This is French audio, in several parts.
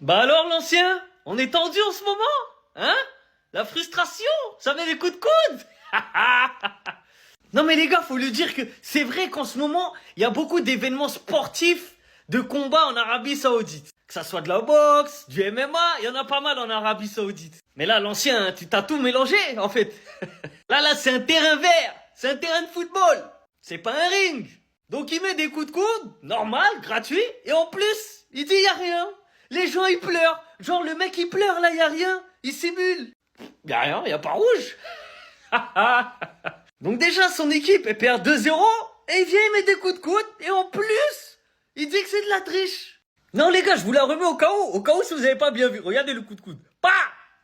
Bah alors l'ancien, on est tendu en ce moment, hein? La frustration, ça met des coups de coude. Non mais les gars, faut lui dire que c'est vrai qu'en ce moment, il y a beaucoup d'événements sportifs de combat en Arabie Saoudite. Que ça soit de la boxe, du MMA, il y en a pas mal en Arabie Saoudite. Mais là, l'ancien, tu t'as tout mélangé, en fait. Là, c'est un terrain vert, c'est un terrain de football. C'est pas un ring. Donc il met des coups de coude, normal, gratuit, et en plus, il dit y a rien. Les gens ils pleurent. Genre le mec il pleure là, y a rien. Il simule. Y a rien, y a pas rouge. Donc déjà son équipe elle perd 2-0 et il vient il met des coups de coude et en plus il dit que c'est de la triche. Non les gars, je vous la remets au cas où si vous avez pas bien vu. Regardez le coup de coude. Bah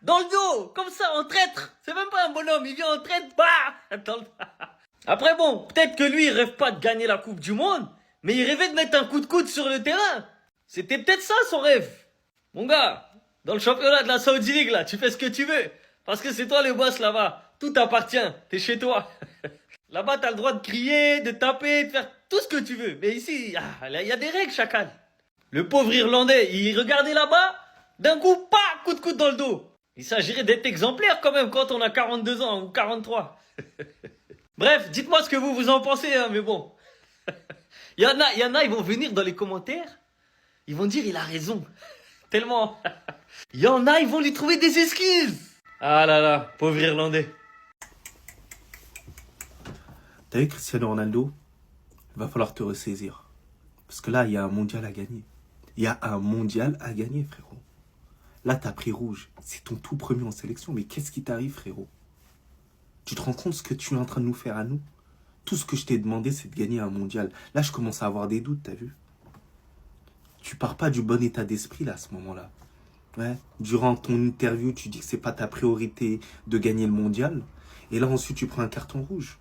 dans le dos, comme ça, en traître. C'est même pas un bonhomme, il vient en traître. Bah dans le... Après bon, peut-être que lui il rêve pas de gagner la Coupe du Monde, mais il rêvait de mettre un coup de coude sur le terrain. C'était peut-être ça son rêve. Mon gars, dans le championnat de la Saudi League là, tu fais ce que tu veux. Parce que c'est toi le boss là-bas. Tout t'appartient, t'es chez toi. Là-bas t'as le droit de crier, de taper, de faire tout ce que tu veux. Mais ici, il y a des règles chacal. Le pauvre Irlandais, il regardait là-bas, d'un coup, pas, coup de coude dans le dos. Il s'agirait d'être exemplaire quand même quand on a 42 ans ou 43. Bref, dites-moi ce que vous en pensez, hein, mais bon. Il y en a, ils vont venir dans les commentaires, ils vont dire il a raison. Tellement. Il y en a, ils vont lui trouver des excuses. Ah là là, pauvre Irlandais. T'as vu Cristiano Ronaldo? Il va falloir te ressaisir. Parce que là, il y a un mondial à gagner. Il y a un mondial à gagner, frérot. Là, t'as pris rouge. C'est ton tout premier en sélection. Mais qu'est-ce qui t'arrive, frérot? Tu te rends compte ce que tu es en train de nous faire à nous? Tout ce que je t'ai demandé, c'est de gagner un mondial. Là, je commence à avoir des doutes, t'as vu? Tu pars pas du bon état d'esprit, là, à ce moment-là. Ouais. Durant ton interview, tu dis que c'est pas ta priorité de gagner le mondial. Et là, ensuite, tu prends un carton rouge.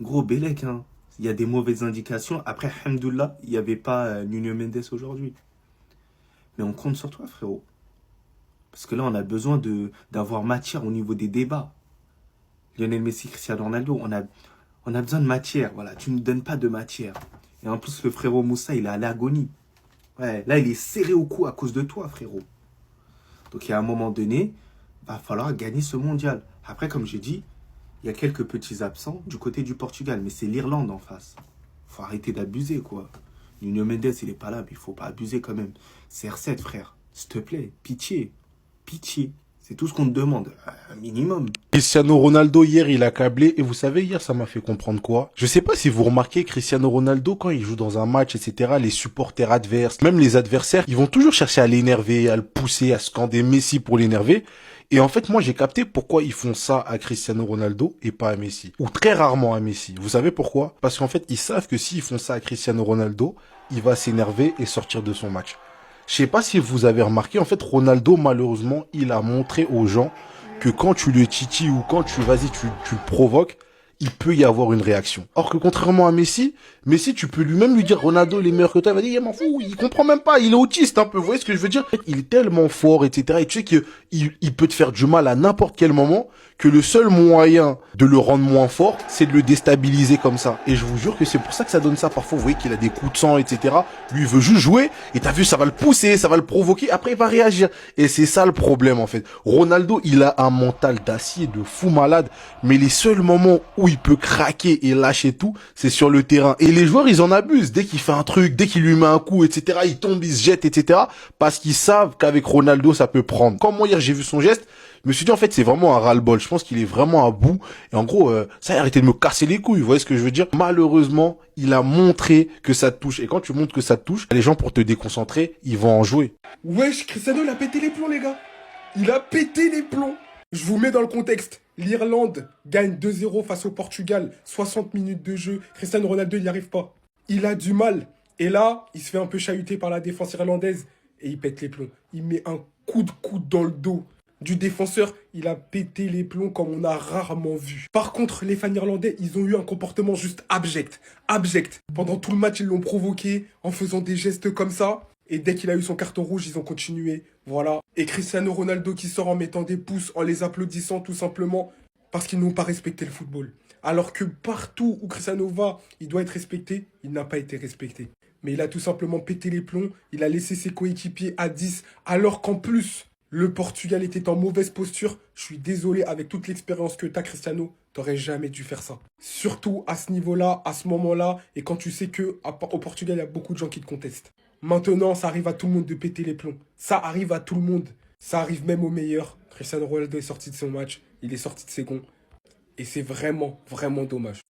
Gros, Bélec, hein. Il y a des mauvaises indications. Après, alhamdoulilah, il n'y avait pas Nuno Mendes aujourd'hui. Mais on compte sur toi, frérot. Parce que là, on a besoin d'avoir matière au niveau des débats. Lionel Messi, Cristiano Ronaldo, on a besoin de matière. Voilà, tu ne nous donnes pas de matière. Et en plus, le frérot Moussa, il est à l'agonie. Ouais, là, il est serré au cou à cause de toi, frérot. Donc, il y a un moment donné, va falloir gagner ce mondial. Après, comme j'ai dit, il y a quelques petits absents du côté du Portugal, mais c'est l'Irlande en face. Faut arrêter d'abuser, quoi. Nuno Mendes, il est pas là, mais il faut pas abuser quand même. CR7, frère, s'il te plaît, pitié. Pitié. C'est tout ce qu'on te demande, un minimum. Cristiano Ronaldo, hier, il a câblé. Et vous savez, hier, ça m'a fait comprendre quoi? Je sais pas si vous remarquez, Cristiano Ronaldo, quand il joue dans un match, etc., les supporters adverses, même les adversaires, ils vont toujours chercher à l'énerver, à le pousser, à scander Messi pour l'énerver. Et en fait, moi, j'ai capté pourquoi ils font ça à Cristiano Ronaldo et pas à Messi. Ou très rarement à Messi. Vous savez pourquoi? Parce qu'en fait, ils savent que s'ils font ça à Cristiano Ronaldo, il va s'énerver et sortir de son match. Je sais pas si vous avez remarqué, en fait, Ronaldo, malheureusement, il a montré aux gens que quand tu le titilles ou quand tu le provoques, il peut y avoir une réaction. Or que contrairement à Messi, tu peux lui-même lui dire Ronaldo il est meilleur que toi, il va dire il m'en fout, il comprend même pas, il est autiste un peu, vous voyez ce que je veux dire? Il est tellement fort, etc. Et tu sais qu'il peut te faire du mal à n'importe quel moment, que le seul moyen de le rendre moins fort, c'est de le déstabiliser comme ça. Et je vous jure que c'est pour ça que ça donne ça. Parfois, vous voyez qu'il a des coups de sang, etc. Lui, il veut juste jouer, et t'as vu, ça va le pousser, ça va le provoquer, après il va réagir. Et c'est ça le problème, en fait. Ronaldo, il a un mental d'acier, de fou malade, mais les seuls moments où il peut craquer et lâcher tout, c'est sur le terrain. Et les joueurs, ils en abusent. Dès qu'il fait un truc, dès qu'il lui met un coup, etc., il tombe, il se jette, etc., parce qu'ils savent qu'avec Ronaldo, ça peut prendre. Comme moi, hier, j'ai vu son geste, je me suis dit, en fait, c'est vraiment un ras-le-bol. Je pense qu'il est vraiment à bout. Et en gros, ça a arrêté de me casser les couilles. Vous voyez ce que je veux dire? Malheureusement, il a montré que ça te touche. Et quand tu montres que ça te touche, les gens, pour te déconcentrer, ils vont en jouer. Wesh, Cristiano, il a pété les plombs, les gars. Il a pété les plombs. Je vous mets dans le contexte. L'Irlande gagne 2-0 face au Portugal. 60 minutes de jeu. Cristiano Ronaldo, il n'y arrive pas. Il a du mal. Et là, il se fait un peu chahuter par la défense irlandaise. Et il pète les plombs. Il met un coup de coude dans le dos du défenseur. Il a pété les plombs comme on a rarement vu. Par contre, les fans irlandais, ils ont eu un comportement juste abject. Abject. Pendant tout le match, ils l'ont provoqué en faisant des gestes comme ça. Et dès qu'il a eu son carton rouge, ils ont continué. Voilà. Et Cristiano Ronaldo qui sort en mettant des pouces, en les applaudissant tout simplement parce qu'ils n'ont pas respecté le football. Alors que partout où Cristiano va, il doit être respecté, il n'a pas été respecté. Mais il a tout simplement pété les plombs. Il a laissé ses coéquipiers à 10, alors qu'en plus, le Portugal était en mauvaise posture. Je suis désolé, avec toute l'expérience que t'as, Cristiano, t'aurais jamais dû faire ça. Surtout à ce niveau-là, à ce moment-là, et quand tu sais que au Portugal, il y a beaucoup de gens qui te contestent. Maintenant, ça arrive à tout le monde de péter les plombs. Ça arrive à tout le monde. Ça arrive même aux meilleurs. Cristiano Ronaldo est sorti de son match. Il est sorti de ses gonds. Et c'est vraiment, vraiment dommage.